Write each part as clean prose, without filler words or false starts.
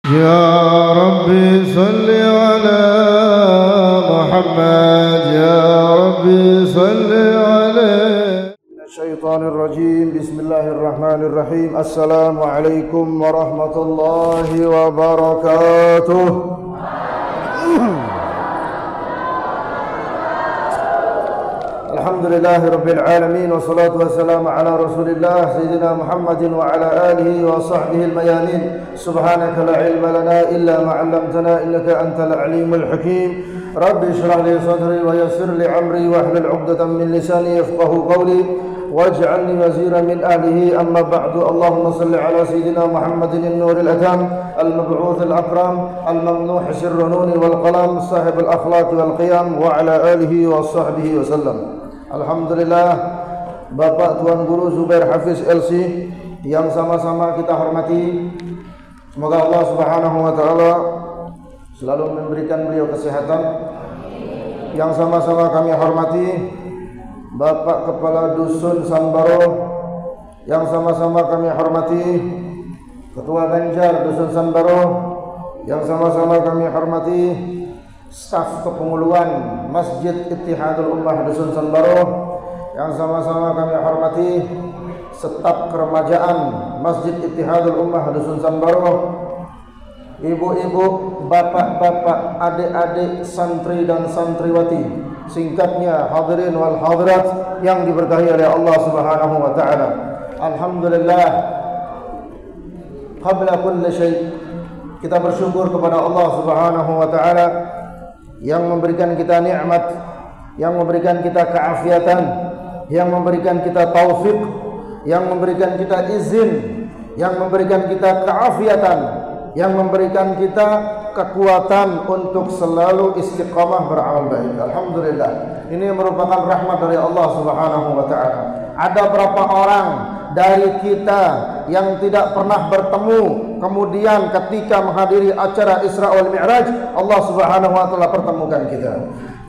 يا ربي صل على محمد يا ربي صل عليه. الشيطان الرجيم. بسم الله الرحمن الرحيم. السلام عليكم ورحمة الله وبركاته. Alhamdulillahi Rabbil Alamin. Wassalatu wassalamu ala Rasulillah Sayyidina Muhammadin wa ala alihi wa sahbihi al-mayanin. Subhanaka la ilma lana illa ma'allamtana innaka antal alimul hakim. Rabbi shrah li sadri wa yassir li amri wa hlul 'uqdatam min lisani yafqahu qawli waj'alni waziran min ahlihi. Amma ba'du. Allahumma salli ala Sayyidina Muhammadin an-nuril atam al-mab'uth al-akram al-mamnuh sirrununi wal qalam sahib al-akhlaq wal qiyam wa ala alihi wa sahbihi wa sallam. Alhamdulillah, Bapak Tuan Guru Zubair Hafiz LC yang sama-sama kita hormati, semoga Allah Subhanahu wa taala selalu memberikan beliau kesehatan. Yang sama-sama kami hormati Bapak Kepala Dusun Sambaro, yang sama-sama kami hormati Ketua Ganjar Dusun Sambaro, yang sama-sama kami hormati staf kepenguluan Masjid Ittihadul Ummah Dusun Sambaro, yang sama-sama kami hormati staf keremajaan Masjid Ittihadul Ummah Dusun Sambaro, ibu-ibu, bapak-bapak, adik-adik, santri dan santriwati, singkatnya hadirin wal hadirat yang diberkahi oleh Allah Subhanahu wa taala. Alhamdulillah, qabla kulli syai' kita bersyukur kepada Allah Subhanahu wa taala yang memberikan kita nikmat, yang memberikan kita keafiatan, yang memberikan kita taufik, yang memberikan kita izin, yang memberikan kita keafiatan, yang memberikan kita kekuatan untuk selalu istiqamah beramal baik. Alhamdulillah, ini merupakan rahmat dari Allah Subhanahu wa taala. Ada berapa orang dari kita yang tidak pernah bertemu, kemudian ketika menghadiri acara Isra wal Mi'raj, Allah Subhanahu wa taala pertemukan kita.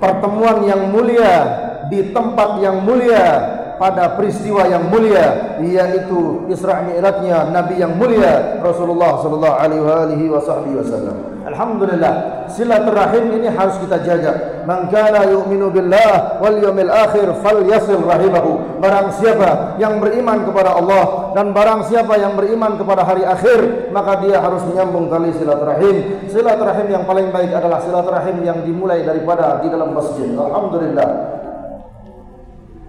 Pertemuan yang mulia di tempat yang mulia, pada peristiwa yang mulia, yaitu Isra Mi'rajnya Nabi yang mulia Rasulullah sallallahu alaihi wasallam. Alhamdulillah, silaturahim ini harus kita jaga. Man kana yu'minu billah wal yawmil akhir falyasil rahimahu. Barang siapa yang beriman kepada Allah dan barang siapa yang beriman kepada hari akhir, maka dia harus menyambung tali silaturahim. Silaturahim yang paling baik adalah silaturahim yang dimulai daripada di dalam masjid. Alhamdulillah,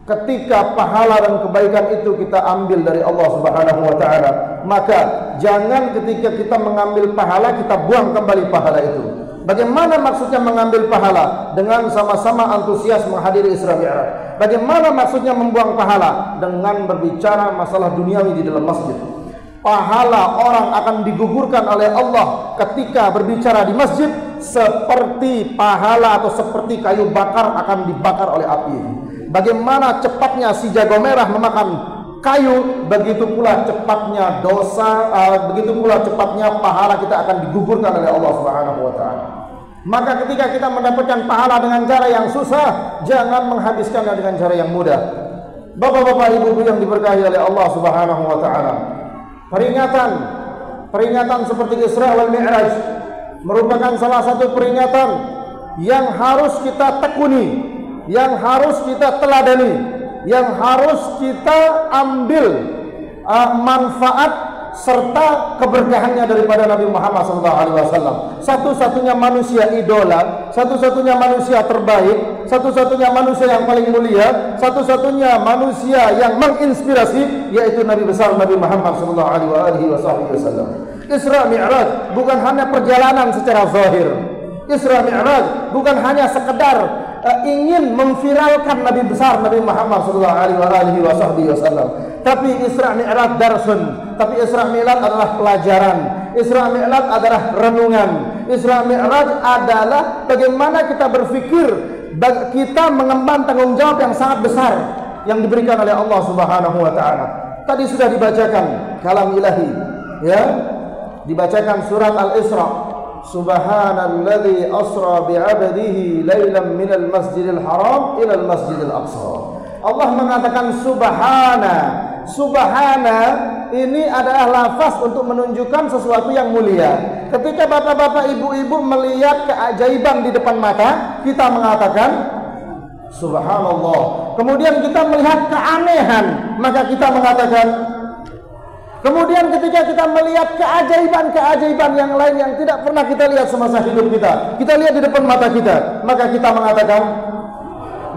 ketika pahala dan kebaikan itu kita ambil dari Allah Subhanahu wa taala, maka jangan ketika kita mengambil pahala kita buang kembali pahala itu. Bagaimana maksudnya mengambil pahala? Dengan sama-sama antusias menghadiri Isra Mi'raj. Bagaimana maksudnya membuang pahala? Dengan berbicara masalah duniawi di dalam masjid. Pahala orang akan digugurkan oleh Allah ketika berbicara di masjid seperti pahala atau seperti kayu bakar akan dibakar oleh api. Bagaimana cepatnya si jago merah memakan kayu, begitu pula cepatnya dosa, begitu pula cepatnya pahala kita akan digugurkan oleh Allah Subhanahu wa taala. Maka ketika kita mendapatkan pahala dengan cara yang susah, jangan menghabiskannya dengan cara yang mudah. Bapak-bapak, ibu-ibu yang diberkahi oleh Allah Subhanahu wa taala, peringatan seperti Isra wal Mi'raj merupakan salah satu peringatan yang harus kita tekuni, yang harus kita teladani, yang harus kita ambil manfaat serta keberkahannya daripada Nabi Muhammad SAW. Satu-satunya manusia idola, satu-satunya manusia terbaik, satu-satunya manusia yang paling mulia, satu-satunya manusia yang menginspirasi, yaitu Nabi besar Nabi Muhammad SAW. Isra Mi'raj bukan hanya perjalanan secara zahir. Isra Mi'raj bukan hanya sekedar ingin memviralkan Nabi besar Nabi Muhammad SAW, tapi Isra Mi'raj darsun, tapi Isra Mi'raj adalah pelajaran, Isra Mi'raj adalah renungan, Isra Mi'raj adalah bagaimana kita berpikir, kita mengemban tanggung jawab yang sangat besar yang diberikan oleh Allah Subhanahu wa taala. Tadi sudah dibacakan kalam ilahi, ya, dibacakan surat Al-Isra. Subhanalladzi asra bi'abdihi lailan minal masjidil haram ilal masjidil aqsa. Allah mengatakan subhana ini adalah lafaz untuk menunjukkan sesuatu yang mulia. Ketika bapak-bapak, ibu-ibu melihat keajaiban di depan mata, kita mengatakan subhanallah. Kemudian kita melihat keanehan, maka kita mengatakan. Kemudian ketika kita melihat keajaiban-keajaiban yang lain yang tidak pernah kita lihat semasa hidup kita lihat di depan mata kita, maka kita mengatakan.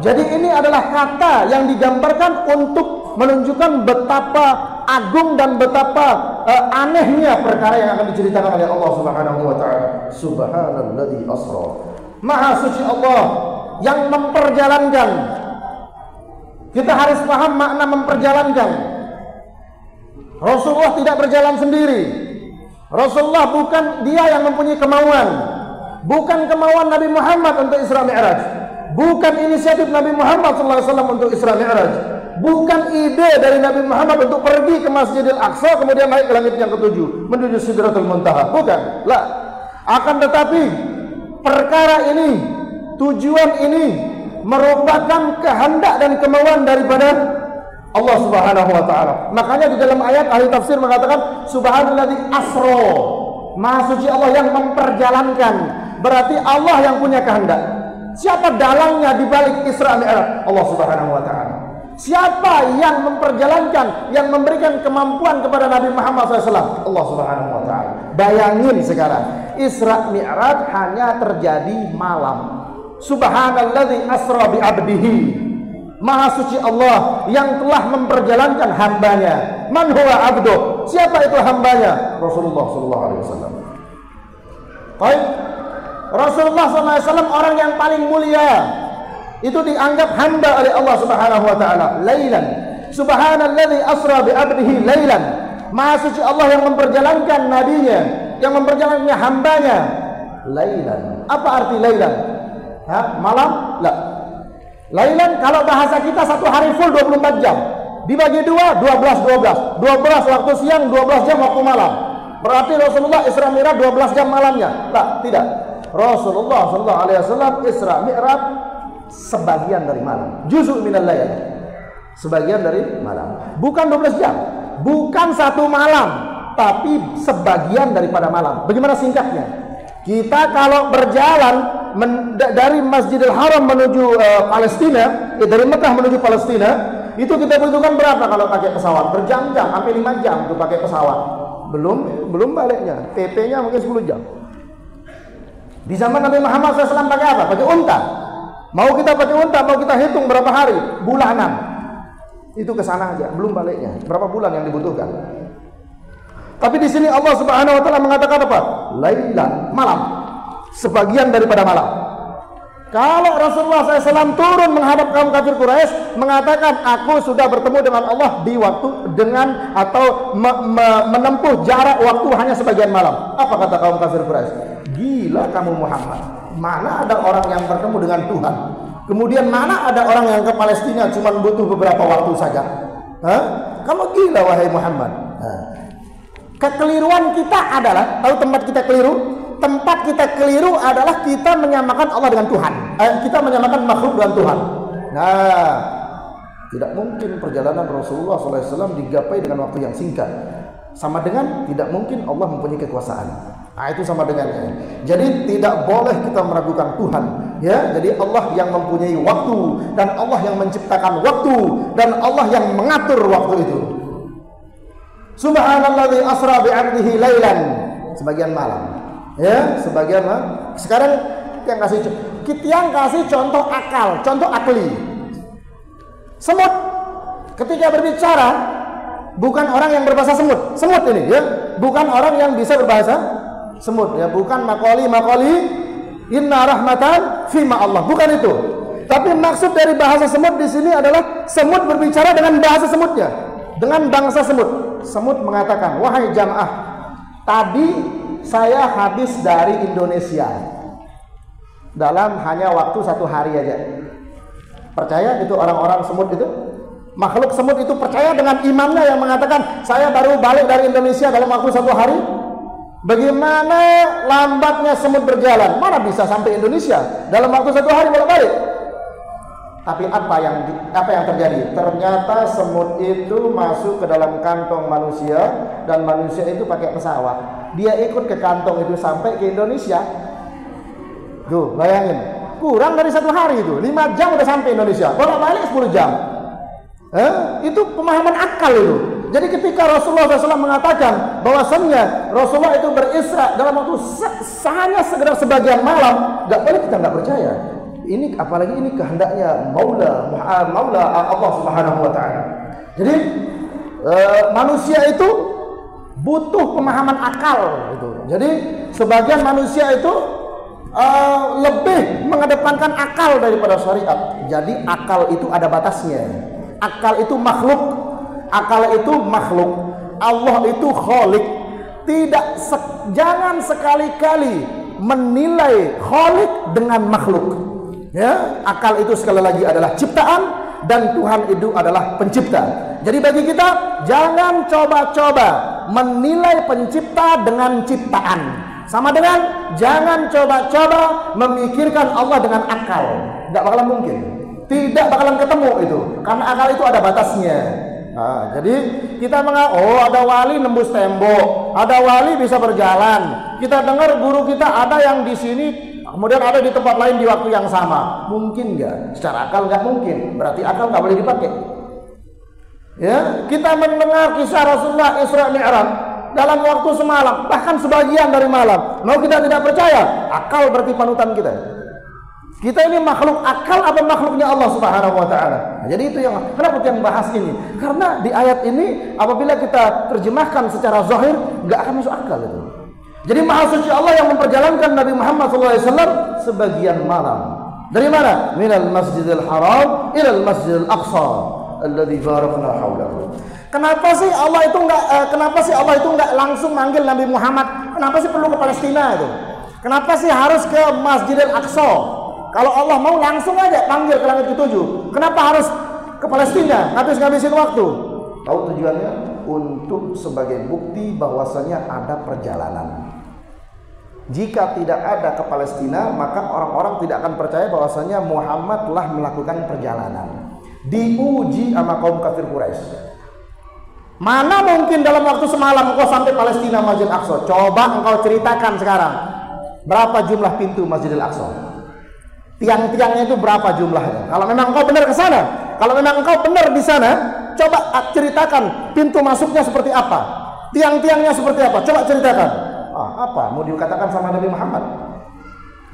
Jadi ini adalah kata yang digambarkan untuk menunjukkan betapa agung dan betapa anehnya perkara yang akan diceritakan oleh Allah Subhanahu wa taala. Subhanalladzi asra. Maha suci Allah yang memperjalankan. Kita harus paham makna memperjalankan. Rasulullah tidak berjalan sendiri. Rasulullah bukan dia yang mempunyai kemauan. Bukan kemauan Nabi Muhammad untuk Isra Mi'raj. Bukan inisiatif Nabi Muhammad SAW untuk Isra Mi'raj. Bukan ide dari Nabi Muhammad untuk pergi ke Masjidil Aqsa kemudian naik ke langit yang ketujuh menuju Sidratul Muntaha. Bukan. Lah. Akan tetapi perkara ini, tujuan ini merupakan kehendak dan kemauan daripada Allah Subhanahu wa taala. Makanya di dalam ayat ahli tafsir mengatakan subhanalladzi asra. Maha suci Allah yang memperjalankan. Berarti Allah yang punya kehendak. Siapa dalangnya di balik Isra Mi'raj? Allah Subhanahu wa taala. Siapa yang memperjalankan, yang memberikan kemampuan kepada Nabi Muhammad SAW? Allah Subhanahu wa taala. Bayangin sekarang, Isra Mi'raj hanya terjadi malam. Subhanalladzi asra bi 'abdihi. Maha suci Allah yang telah memperjalankan hambanya. Man huwa abduh? Siapa itu hambanya? Rasulullah sallallahu alaihi wasallam. Baik. Rasulullah sallallahu alaihi wasallam orang yang paling mulia. Itu dianggap hamba oleh Allah Subhanahu wa taala. Lailan. Subhanalladzi asra bi 'abdihi lailan. Maha suci Allah yang memperjalankan nabinya, yang memperjalankan hambanya. Lailan. Apa arti lailan? Malam? La. Lailan kalau bahasa kita satu hari full 24 jam. Dibagi dua, 12 waktu siang, 12 jam waktu malam. Berarti Rasulullah Isra Mi'raj 12 jam malamnya. Tidak. Rasulullah sallallahu alaihi wasallam Isra Mi'raj sebagian dari malam. Juz'un minal lail. Sebagian dari malam. Bukan 12 jam. Bukan satu malam, tapi sebagian daripada malam. Bagaimana singkatnya? Kita kalau berjalan dari Masjidil Haram menuju Palestina, dari Mekah menuju Palestina, itu kita butuhkan berapa kalau pakai pesawat? Berjam-jam, sampai 5 jam untuk pakai pesawat. Belum baliknya. PP-nya mungkin 10 jam. Di zaman Nabi Muhammad SAW pakai apa? Pakai unta. Mau kita pakai unta, mau kita hitung berapa hari? Bulanan. Itu ke sana aja, belum baliknya. Berapa bulan yang dibutuhkan? Tapi di sini Allah Subhanahu wa taala mengatakan apa? Lailan, malam. Sebagian daripada malam. Kalau Rasulullah SAW turun menghadap kaum kafir Quraisy mengatakan, aku sudah bertemu dengan Allah di waktu dengan atau menempuh jarak waktu hanya sebagian malam. Apa kata kaum kafir Quraisy? Gila kamu Muhammad. Mana ada orang yang bertemu dengan Tuhan? Kemudian mana ada orang yang ke Palestina cuma butuh beberapa waktu saja? Kamu gila wahai Muhammad. Kekeliruan kita adalah, tahu tempat kita keliru? Tempat kita keliru adalah kita menyamakan Allah dengan Tuhan. Kita menyamakan makhluk dengan Tuhan. Nah, tidak mungkin perjalanan Rasulullah SAW digapai dengan waktu yang singkat. Sama dengan tidak mungkin Allah mempunyai kekuasaan. Nah, itu sama dengannya. Jadi tidak boleh kita meragukan Tuhan. Ya, jadi Allah yang mempunyai waktu dan Allah yang menciptakan waktu dan Allah yang mengatur waktu itu. Subhanalladzi asra bi 'abdihi lailan, sebagian malam. Ya, sebagian malam. Sekarang yang kasih contoh akal, contoh akli. Semut ketika berbicara bukan orang yang berbahasa semut. Semut ini ya, bukan orang yang bisa berbahasa semut ya, bukan makoli inna rahmatan fima Allah, bukan itu. Tapi maksud dari bahasa semut di sini adalah semut berbicara dengan bahasa semutnya, dengan bangsa semut. Semut mengatakan, wahai jamaah, tadi saya habis dari Indonesia dalam hanya waktu 1 hari aja. Percaya itu orang-orang semut itu? Makhluk semut itu percaya dengan imannya yang mengatakan saya baru balik dari Indonesia dalam waktu 1 hari? Bagaimana lambatnya semut berjalan? Mana bisa sampai Indonesia dalam waktu 1 hari bolak-balik? Tapi apa yang terjadi? Ternyata semut itu masuk ke dalam kantong manusia dan manusia itu pakai pesawat. Dia ikut ke kantong itu sampai ke Indonesia. Tuh, bayangin. Kurang dari 1 hari itu, 5 jam udah sampai Indonesia. Bolak-balik 10 jam. Itu pemahaman akal itu. Jadi ketika Rasulullah SAW mengatakan bahwasannya Rasulullah itu berisra dalam waktu hanya sekedar sebagian malam, nggak boleh kita nggak percaya. Ini apalagi ini kehendaknya Maula Allah Subhanahu wa taala. Jadi manusia itu butuh pemahaman akal gitu. Jadi sebagian manusia itu lebih mengedepankan akal daripada syariat. Jadi akal itu ada batasnya. Akal itu makhluk. Akal itu makhluk. Allah itu khalik. Jangan sekali-kali menilai khalik dengan makhluk. Ya, akal itu sekali lagi adalah ciptaan dan Tuhan itu adalah pencipta. Jadi bagi kita jangan coba-coba menilai pencipta dengan ciptaan. Sama dengan jangan coba-coba memikirkan Allah dengan akal. Tidak bakalan mungkin. Tidak bakalan ketemu itu. Karena akal itu ada batasnya. Nah, jadi kita ada wali nembus tembok, ada wali bisa berjalan. Kita dengar guru kita ada yang di sini, kemudian ada di tempat lain di waktu yang sama. Mungkin nggak? Secara akal nggak mungkin. Berarti akal nggak boleh dipakai. Ya, kita mendengar kisah Rasulullah Isra Mi'raj dalam waktu semalam, bahkan sebagian dari malam. Mau kita tidak percaya? Akal berarti panutan kita. Kita ini makhluk akal apa makhluknya Allah Subhanahu wa taala? Nah, jadi itu kenapa kita bahas ini? Karena di ayat ini apabila kita terjemahkan secara zahir nggak akan masuk akal itu. Jadi Maha Suci Allah yang memperjalankan Nabi Muhammad SAW sebagian malam. Dari mana? Minal Masjidil Haram ilal Masjidil Aqsa alladzi barakna haulahu. Kenapa sih Allah itu nggak langsung manggil Nabi Muhammad? Kenapa sih perlu ke Palestina itu? Kenapa sih harus ke Masjidil Aqsa? Kalau Allah mau langsung aja panggil ke langit ketujuh. Kenapa harus ke Palestina? Ngabisin waktu. Tahu tujuannya? Untuk sebagai bukti bahwasanya ada perjalanan. Jika tidak ada ke Palestina, maka orang-orang tidak akan percaya bahwasanya Muhammad telah melakukan perjalanan. Diuji sama kaum kafir Quraisy. Mana mungkin dalam waktu semalam engkau sampai Palestina Masjid Aqsa? Coba engkau ceritakan sekarang. Berapa jumlah pintu Masjidil Aqsa? Tiang-tiangnya itu berapa jumlahnya? Kalau memang engkau benar ke sana, kalau memang engkau benar di sana, coba ceritakan pintu masuknya seperti apa, tiang-tiangnya seperti apa. Coba ceritakan. Apa mau dikatakan sama Nabi Muhammad?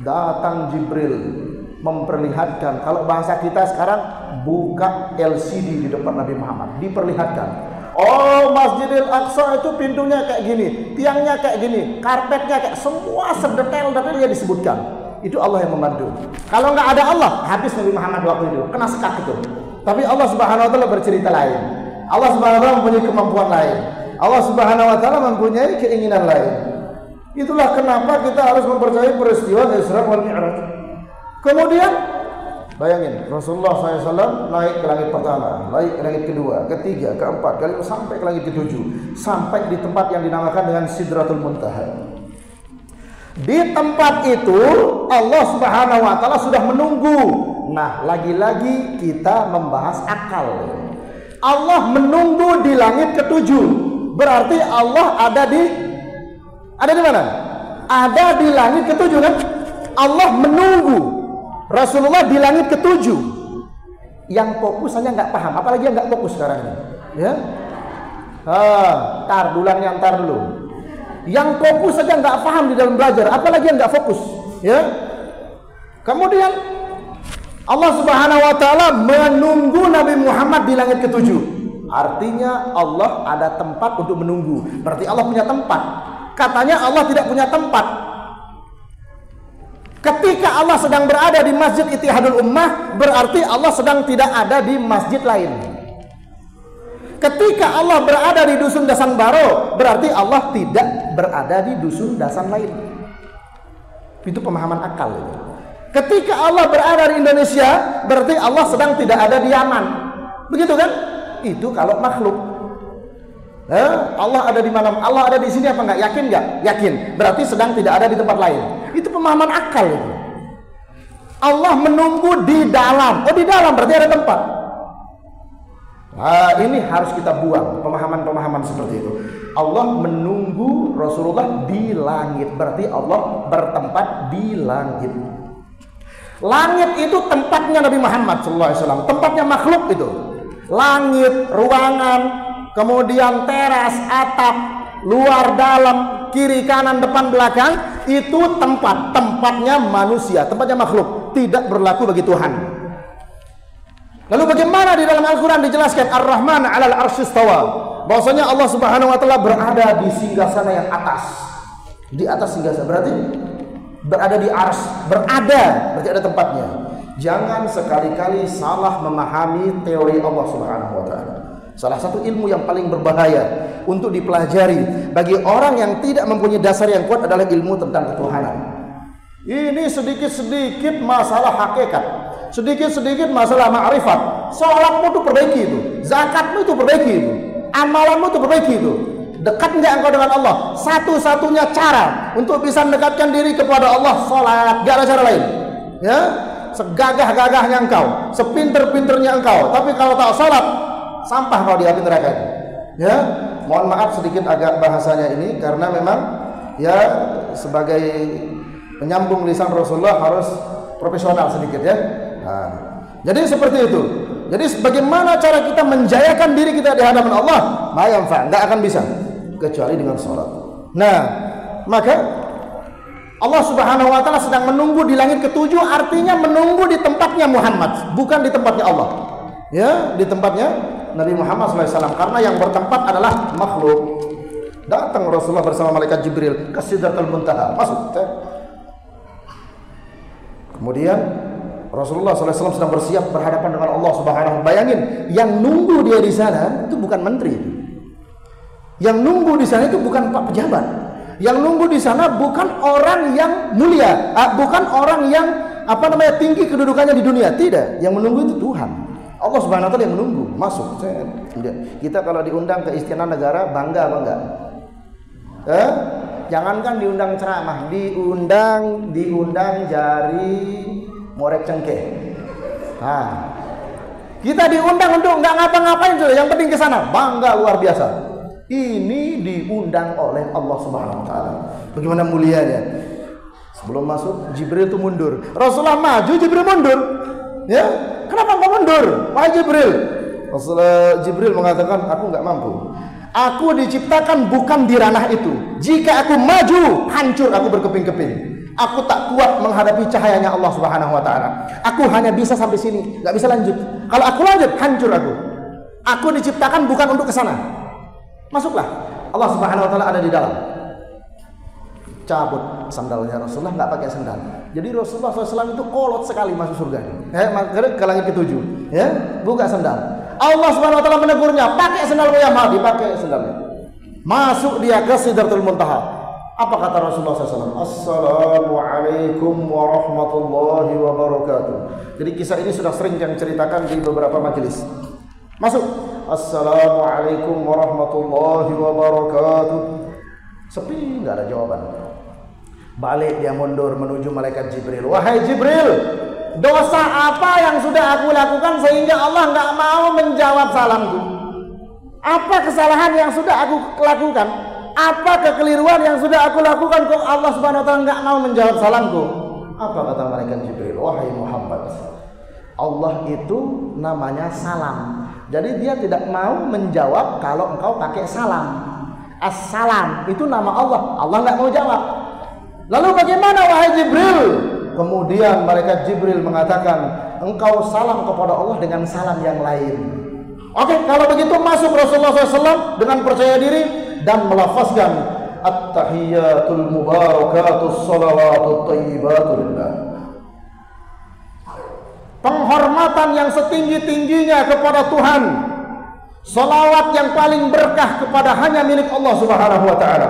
Datang Jibril memperlihatkan. Kalau bahasa kita sekarang, buka LCD di depan Nabi Muhammad, diperlihatkan. Oh, Masjidil Aqsa itu pintunya kayak gini, tiangnya kayak gini, karpetnya kayak, semua sedetail-detailnya disebutkan. Itu Allah yang membantu. Kalau nggak ada Allah, habis Nabi Muhammad waktu itu, kena sekak itu. Tapi Allah Subhanahu wa taala bercerita lain. Allah Subhanahu wa taala mempunyai kemampuan lain. Allah Subhanahu wa taala mempunyai keinginan lain. Itulah kenapa kita harus mempercayai peristiwa Isra wal Mi'raj. Kemudian bayangin, Rasulullah SAW naik ke langit pertama, naik ke langit kedua, ketiga, keempat, kelima, sampai ke langit ketujuh, sampai di tempat yang dinamakan dengan Sidratul Muntaha. Di tempat itu Allah Subhanahu wa taala sudah menunggu. Nah, lagi-lagi kita membahas akal. Allah menunggu di langit ketujuh. Berarti Allah ada di mana? Ada di langit ketujuh kan? Allah menunggu Rasulullah di langit ketujuh. Yang fokus saja nggak paham, apalagi yang nggak fokus sekarang ini. Ya? Tar dulu. Yang fokus saja nggak paham di dalam belajar, apalagi yang nggak fokus, ya. Kemudian Allah Subhanahu wa taala menunggu Nabi Muhammad di langit ketujuh. Artinya Allah ada tempat untuk menunggu. Berarti Allah punya tempat. Katanya Allah tidak punya tempat. Ketika Allah sedang berada di Masjid Ittihadul Ummah, berarti Allah sedang tidak ada di masjid lain. Ketika Allah berada di dusun Dasan Baro, berarti Allah tidak berada di dusun Dasan lain. Itu pemahaman akal. Ketika Allah berada di Indonesia, berarti Allah sedang tidak ada di Yaman. Begitu kan? Itu kalau makhluk. Allah ada di mana? Allah ada di sini apa enggak? Yakin enggak? Yakin. Berarti sedang tidak ada di tempat lain. Itu pemahaman akal itu. Allah menunggu di dalam. Oh, di dalam berarti ada tempat. Nah, ini harus kita buang pemahaman-pemahaman seperti itu. Allah menunggu Rasulullah di langit, berarti Allah bertempat di langit. Langit itu tempatnya Nabi Muhammad SAW, tempatnya makhluk itu. Langit, ruangan, kemudian teras, atap, luar, dalam, kiri, kanan, depan, belakang, itu tempatnya manusia, tempatnya makhluk, tidak berlaku bagi Tuhan. Lalu bagaimana di dalam Al-Quran dijelaskan Ar-Rahman 'alal 'arsy istawa, bahwasanya Allah Subhanahu wa taala berada di singgasana yang atas. Di atas singgasana berarti berada di ars, berarti ada tempatnya. Jangan sekali-kali salah memahami teori Allah Subhanahu wa taala. Salah satu ilmu yang paling berbahaya untuk dipelajari bagi orang yang tidak mempunyai dasar yang kuat adalah ilmu tentang ketuhanan. Ini sedikit-sedikit masalah hakikat, sedikit-sedikit masalah ma'rifat. Salatmu itu perbaiki itu, zakatmu itu perbaiki itu, amalanmu itu perbaiki itu. Dekat enggak engkau dengan Allah? Satu-satunya cara untuk bisa mendekatkan diri kepada Allah, salat. Gak ada cara lain. Ya, segagah-gagahnya engkau, sepinter-pinternya engkau, tapi kalau tak salat, sampah kau di api neraka. Ya, mohon maaf sedikit agak bahasanya ini karena memang ya sebagai penyambung lisan Rasulullah harus profesional sedikit ya. Nah, jadi seperti itu. Jadi bagaimana cara kita menjayakan diri kita di hadapan Allah? Mayamfa, enggak akan bisa kecuali dengan salat. Nah, maka Allah Subhanahu wa taala sedang menunggu di langit ketujuh, artinya menunggu di tempatnya Muhammad, bukan di tempatnya Allah. Ya, di tempatnya Nabi Muhammad SAW, karena yang bertempat adalah makhluk. Datang Rasulullah bersama malaikat Jibril ke Sidratul Muntaha, masuk. Kemudian Rasulullah SAW sedang bersiap berhadapan dengan Allah Subhanahu wa taala. Bayangin, yang nunggu dia di sana itu bukan menteri. Yang nunggu di sana itu bukan pak pejabat. Yang nunggu di sana bukan orang yang mulia, bukan orang yang tinggi kedudukannya di dunia. Tidak, yang menunggu itu Tuhan. Allah Subhanahu wa taala yang menunggu, masuk. Kita kalau diundang ke istana negara bangga apa enggak? Jangankan diundang ceramah, diundang jari ngorek cengkeh. Nah, kita diundang untuk enggak ngapa-ngapain sudah, yang penting ke sana, bangga luar biasa. Ini diundang oleh Allah Subhanahu wa taala. Bagaimana mulianya. Sebelum masuk Jibril itu mundur. Rasulullah maju, Jibril mundur. Ya, kenapa engkau mundur? Wahai Jibril. Rasulullah Jibril mengatakan, aku enggak mampu. Aku diciptakan bukan di ranah itu. Jika aku maju, hancur aku berkeping-keping. Aku tak kuat menghadapi cahayanya Allah Subhanahu wa taala. Aku hanya bisa sampai sini, enggak bisa lanjut. Kalau aku lanjut, hancur aku. Aku diciptakan bukan untuk ke sana. Masuklah. Allah Subhanahu wa taala ada di dalam. Cabut sandalnya Rasulullah, enggak pakai sandal. Jadi Rasulullah SAW itu kolot sekali masuk surga. Ke langit ketujuh. Ya, buka sandal. Allah Subhanahu wa taala menegurnya, pakai sandalmu ya, dipakai sandalnya. Masuk dia ke Sidratul Muntaha. Apa kata Rasulullah SAW? Assalamualaikum warahmatullahi wabarakatuh. Jadi kisah ini sudah sering yang ceritakan di beberapa majelis. Masuk. Assalamualaikum warahmatullahi wabarakatuh. Sepi, nggak ada jawaban. Balik dia mundur menuju malaikat Jibril. Wahai Jibril, dosa apa yang sudah aku lakukan sehingga Allah nggak mau menjawab salamku? Apa kesalahan yang sudah aku lakukan? Apa kekeliruan yang sudah aku lakukan kok Allah Subhanahu wa taala nggak mau menjawab salamku? Apa kata malaikat Jibril? Wahai Muhammad, Allah itu namanya salam. Jadi dia tidak mau menjawab kalau engkau pakai salam. Assalam itu nama Allah. Allah nggak mau jawab. Lalu bagaimana wahai Jibril? Kemudian malaikat Jibril mengatakan, engkau salam kepada Allah dengan salam yang lain. Oke, kalau begitu masuk Rasulullah SAW dengan percaya diri dan melafazkan at-tahiyyatul mubarakatus salawatut thayyibatulillah. Penghormatan yang setinggi-tingginya kepada Tuhan, salawat yang paling berkah kepada hanya milik Allah Subhanahu wa taala.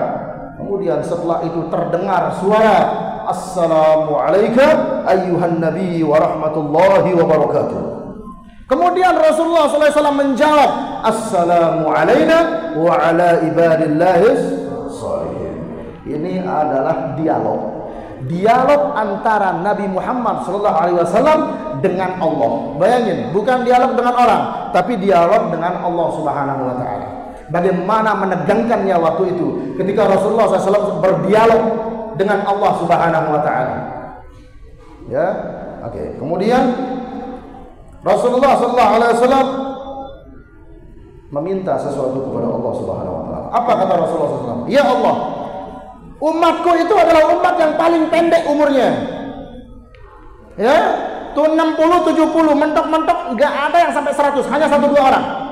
Kemudian setelah itu terdengar suara Assalamu alayka ayyuhan nabi wa rahmatullahi wa barakatuh. Kemudian Rasulullah SAW menjawab Assalamu alayna wa ala ibadillahis shalihin. Ini adalah dialog. dialog antara Nabi Muhammad SAW dengan Allah. Bayangin, bukan dialog dengan orang, tapi dialog dengan Allah Subhanahu wa taala. Bagaimana menegangkannya waktu itu ketika Rasulullah SAW berdialog dengan Allah Subhanahu wa taala. Ya, oke. Kemudian Rasulullah SAW meminta sesuatu kepada Allah Subhanahu wa taala. Apa kata Rasulullah SAW? Ya Allah, umatku itu adalah umat yang paling pendek umurnya. Ya, tuh 60-70 mentok-mentok nggak ada yang sampai 100, hanya 1-2 orang.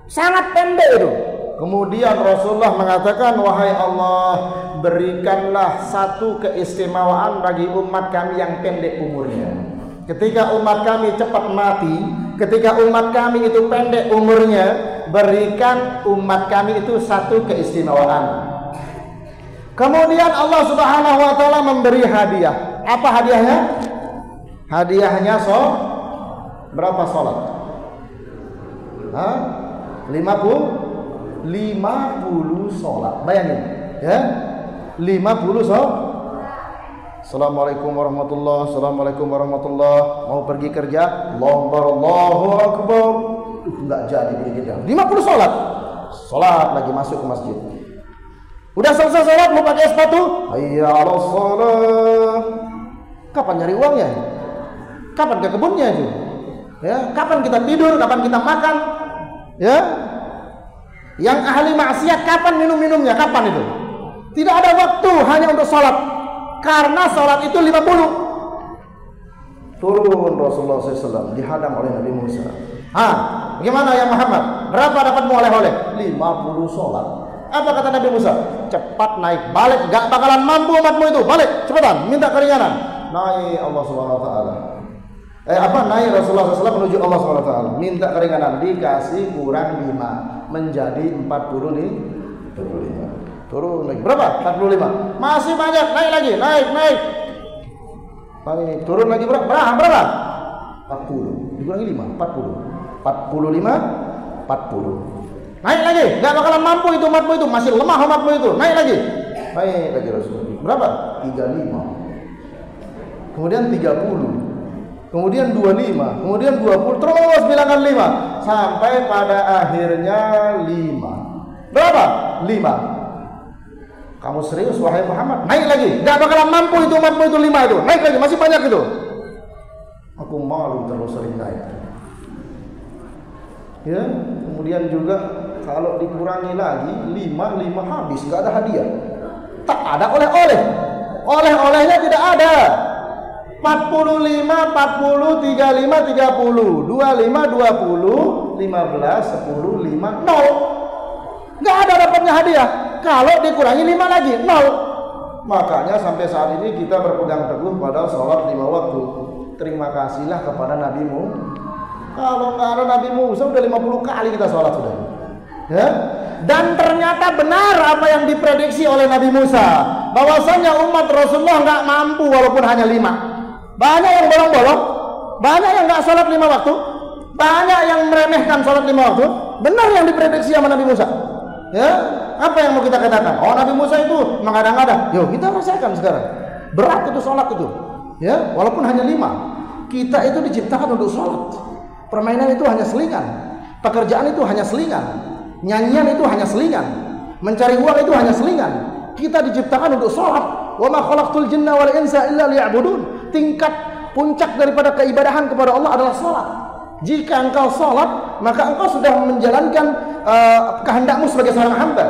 Sangat pendek itu. Kemudian Rasulullah mengatakan, wahai Allah, berikanlah satu keistimewaan bagi umat kami yang pendek umurnya. Ketika umat kami cepat mati, ketika umat kami itu pendek umurnya, berikan umat kami itu satu keistimewaan. Kemudian Allah Subhanahu wa taala memberi hadiah. Apa hadiahnya? Hadiahnya berapa salat? 50 salat. Bayangin, ya. 50 salat. Assalamualaikum warahmatullahi, assalamualaikum warahmatullahi. Mau pergi kerja, Allahu akbar. Enggak jadi begitu. 50 salat. Salat lagi masuk ke masjid. Udah selesai salat mau pakai sepatu, hayya 'alas shalah. Kapan nyari uangnya? Kapan ke kebunnya itu? Ya, kapan kita tidur, kapan kita makan? Ya. Yang ahli maksiat kapan minum-minumnya? Kapan itu? Tidak ada waktu hanya untuk salat. Karena salat itu 50. Turun Rasulullah SAW dihadang oleh Nabi Musa. Bagaimana ya Muhammad? Berapa dapatmu oleh-oleh? 50 salat. Apa kata Nabi Musa? Cepat naik, balik, gak bakalan mampu umatmu itu. Balik, cepetan, minta keringanan. Naik Allah Subhanahu wa taala. Naik Rasulullah SAW menuju Allah Subhanahu wa taala, minta keringanan, dikasih kurang 5 menjadi 45. Turun lagi. Berapa? 45. Masih banyak, naik lagi, naik. Naik, turun lagi berapa? 40. Dikurangi 5, 40. 40. Naik lagi, gak bakalan mampu itu umatmu itu, masih lemah umatmu itu. Naik lagi Rasulullah. Berapa? 35. Kemudian 30. Kemudian 25. Kemudian 20. Terus bilangan 5 sampai pada akhirnya 5. Berapa? 5. Kamu serius wahai Muhammad? Naik lagi, gak bakalan mampu itu umatmu itu 5 itu. Naik lagi, masih banyak itu. Aku malu terus sering naik. Ya, kemudian juga kalau dikurangi lagi 5 habis, nggak ada hadiah. Tak ada oleh-oleh. Oleh-olehnya tidak ada. 45, 40, 35, 30, 25, 20, 15, 10, 5, 0. Nggak ada dapatnya hadiah. Kalau dikurangi 5 lagi, 0. Makanya sampai saat ini kita berpegang teguh pada sholat 5 waktu. Terima kasihlah kepada Nabi-Mu. Kalau nggak ada Nabi Musa udah 50 kali kita sholat sudah. Ya? Dan ternyata benar apa yang diprediksi oleh Nabi Musa, bahwasanya umat Rasulullah nggak mampu walaupun hanya 5. Banyak yang bolong-bolong, banyak yang nggak sholat 5 waktu, banyak yang meremehkan sholat 5 waktu. Benar yang diprediksi sama Nabi Musa. Ya, apa yang mau kita katakan? Oh, Nabi Musa itu mengada-ngada. Yo, kita rasakan sekarang. Berat itu sholat itu. Ya, walaupun hanya 5. Kita itu diciptakan untuk sholat. Permainan itu hanya selingan, pekerjaan itu hanya selingan, nyanyian itu hanya selingan, mencari uang itu hanya selingan. Kita diciptakan untuk sholat. Wa ma khalaqtul jinna wal insa illa liya'budun. Tingkat puncak daripada keibadahan kepada Allah adalah sholat. Jika engkau sholat, maka engkau sudah menjalankan kehendakmu sebagai seorang hamba.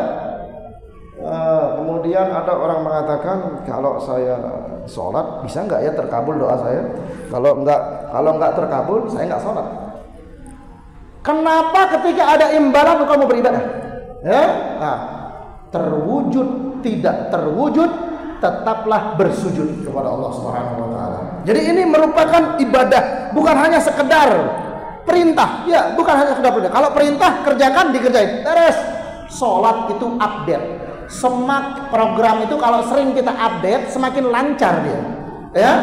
Kemudian ada orang mengatakan, kalau saya sholat bisa nggak ya terkabul doa saya? Kalau nggak terkabul, saya nggak sholat. Kenapa ketika ada imbalan engkau mau beribadah? Ya, terwujud tidak terwujud, tetaplah bersujud kepada Allah Subhanahu wa taala. Jadi ini merupakan ibadah, bukan hanya sekedar perintah. Ya, bukan hanya sekedar perintah. Kalau perintah kerjakan, dikerjain. Terus sholat itu update. Semak program itu kalau sering kita update semakin lancar dia. Ya.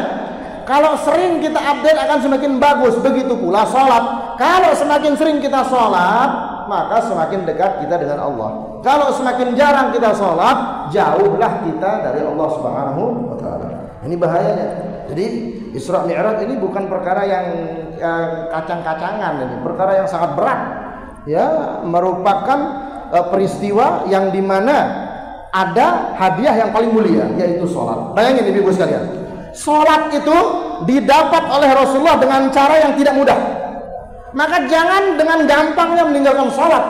Kalau sering kita update akan semakin bagus. Begitu pula sholat. Kalau semakin sering kita sholat, maka semakin dekat kita dengan Allah. Kalau semakin jarang kita sholat, jauhlah kita dari Allah Subhanahu wa taala. Ini bahayanya. Jadi Isra Mi'raj ini bukan perkara yang kacang-kacangan, ini perkara yang sangat berat. Ya, merupakan peristiwa yang dimana ada hadiah yang paling mulia, yaitu sholat. Bayangin ibu sekalian, sholat itu didapat oleh Rasulullah dengan cara yang tidak mudah. Maka jangan dengan gampangnya meninggalkan sholat.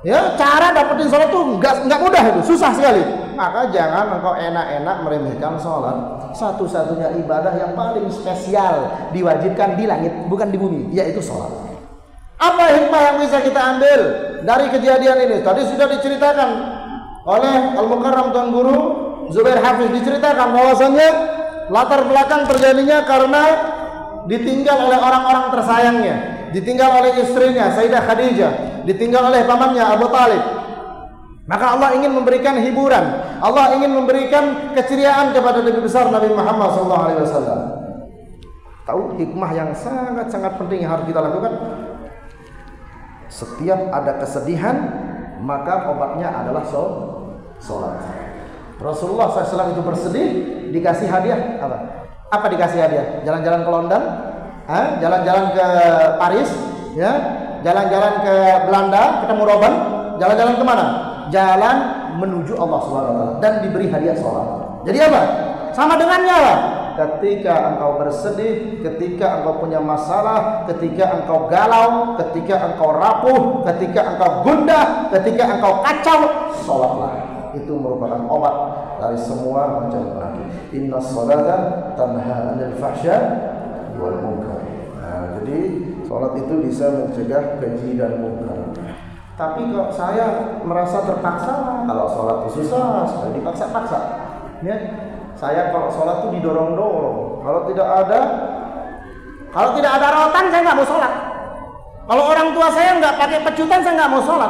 Ya, cara dapetin sholat itu nggak mudah, itu susah sekali. Maka jangan engkau enak-enak meremehkan sholat. Satu-satunya ibadah yang paling spesial diwajibkan di langit, bukan di bumi, yaitu sholat. Apa hikmah yang bisa kita ambil dari kejadian ini? Tadi sudah diceritakan oleh Al-Mukarram Tuan Guru Zubair Hafiz, diceritakan bahwasannya latar belakang terjadinya karena ditinggal oleh orang-orang tersayangnya, ditinggal oleh istrinya Sayyidah Khadijah, ditinggal oleh pamannya Abu Talib. Maka Allah ingin memberikan hiburan, Allah ingin memberikan keceriaan kepada Nabi besar Nabi Muhammad SAW. Tahu hikmah yang sangat-sangat penting yang harus kita lakukan? Setiap ada kesedihan, maka obatnya adalah sholat. Rasulullah SAW itu bersedih, dikasih hadiah apa? Apa dikasih hadiah? Jalan-jalan ke London, jalan-jalan ke Paris, ya, jalan-jalan ke Belanda, ketemu Robben, jalan-jalan kemana? Jalan menuju Allah SWT dan diberi hadiah sholat. Jadi apa? Sama dengannya lah. Ketika engkau bersedih, ketika engkau punya masalah, ketika engkau galau, ketika engkau rapuh, ketika engkau gundah, ketika engkau kacau, sholatlah. Itu merupakan obat dari semua macam penyakit. Inna sholata tanha 'anil fahsya wal munkar. Nah, jadi sholat itu bisa mencegah keji dan munkar. Tapi kok saya merasa terpaksa, kalau sholat itu susah, saya dipaksa-paksa. Ya. Saya kalau sholat itu didorong-dorong. Kalau tidak ada rotan, saya nggak mau sholat. Kalau orang tua saya nggak pakai pecutan, saya nggak mau sholat.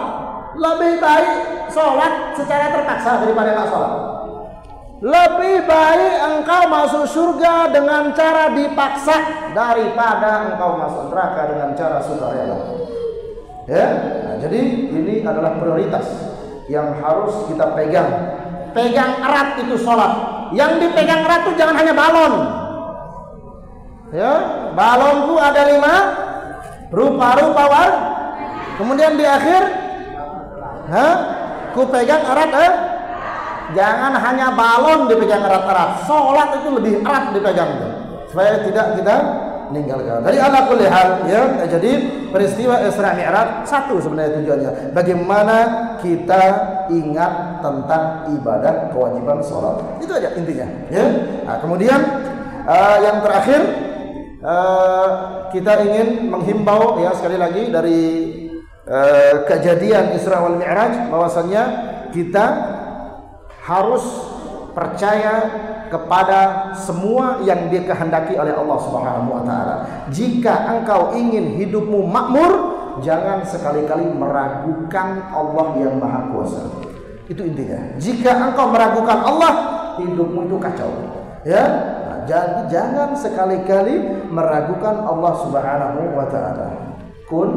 Lebih baik sholat secara terpaksa daripada nggak sholat. Lebih baik engkau masuk surga dengan cara dipaksa daripada engkau masuk neraka dengan cara sukarela. Ya, nah, jadi ini adalah prioritas yang harus kita pegang. Pegang erat itu sholat. Yang dipegang erat itu jangan hanya balon. Ya, balonku ada 5 rupa-rupa warna. Kemudian di akhir, ku pegang erat. Jangan hanya balon dipegang erat-erat. Sholat itu lebih erat dipegang, supaya tidak kita meninggalkan. Dari ala kulli hal, ya. Jadi peristiwa Isra Mi'raj satu sebenarnya tujuannya, bagaimana kita ingat tentang ibadah kewajiban sholat. Itu aja intinya, ya. Nah, kemudian yang terakhir kita ingin menghimbau, ya, sekali lagi dari kejadian Isra wal Mi'raj, bahwasannya kita harus percaya kepada semua yang dikehendaki oleh Allah Subhanahu wa taala. Jika engkau ingin hidupmu makmur, jangan sekali-kali meragukan Allah yang Maha Kuasa. Itu intinya. Jika engkau meragukan Allah, hidupmu itu kacau. Ya, nah, jangan sekali-kali meragukan Allah Subhanahu wa taala. Kun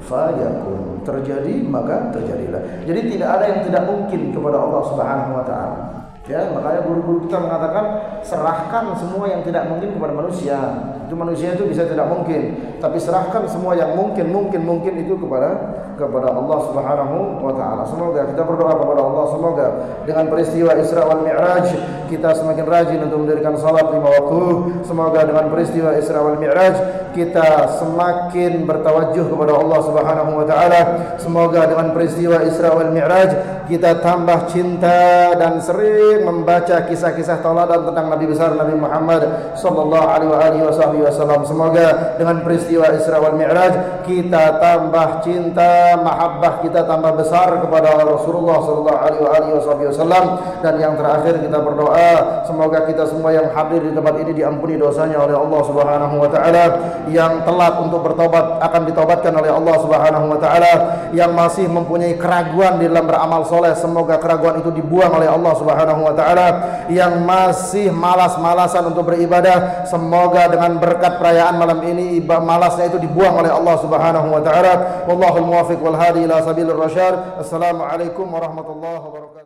fayakun, terjadi maka terjadilah. Jadi tidak ada yang tidak mungkin kepada Allah Subhanahu wa taala. Ya, makanya guru-guru kita mengatakan serahkan semua yang tidak mungkin kepada manusia. Itu manusia itu bisa tidak mungkin, tapi serahkan semua yang mungkin itu kepada Allah Subhanahu wa taala. Semoga kita berdoa kepada Allah, semoga dengan peristiwa Isra wal Mi'raj kita semakin rajin untuk mendirikan salat 5 waktu. Semoga dengan peristiwa Isra wal Mi'raj kita semakin bertawajuh kepada Allah Subhanahu wa taala. Semoga dengan peristiwa Isra wal Mi'raj kita tambah cinta dan sering membaca kisah-kisah tauladan tentang Nabi besar Nabi Muhammad sallallahu alaihi wasallam. Semoga dengan peristiwa Isra wal Mi'raj kita tambah cinta, mahabbah kita tambah besar kepada Rasulullah sallallahu alaihi wasallam. Dan yang terakhir kita berdoa semoga kita semua yang hadir di tempat ini diampuni dosanya oleh Allah Subhanahu wa taala, yang telat untuk bertobat akan ditobatkan oleh Allah Subhanahu wa taala, yang masih mempunyai keraguan di dalam beramal soleh semoga keraguan itu dibuang oleh Allah Subhanahu wa taala, yang masih malas-malasan untuk beribadah semoga dengan berkat perayaan malam ini malasnya itu dibuang oleh Allah Subhanahu wa taala. Wallahul muwaffiq wal hadi ila sabilir rasyad. Assalamualaikum warahmatullahi wabarakatuh.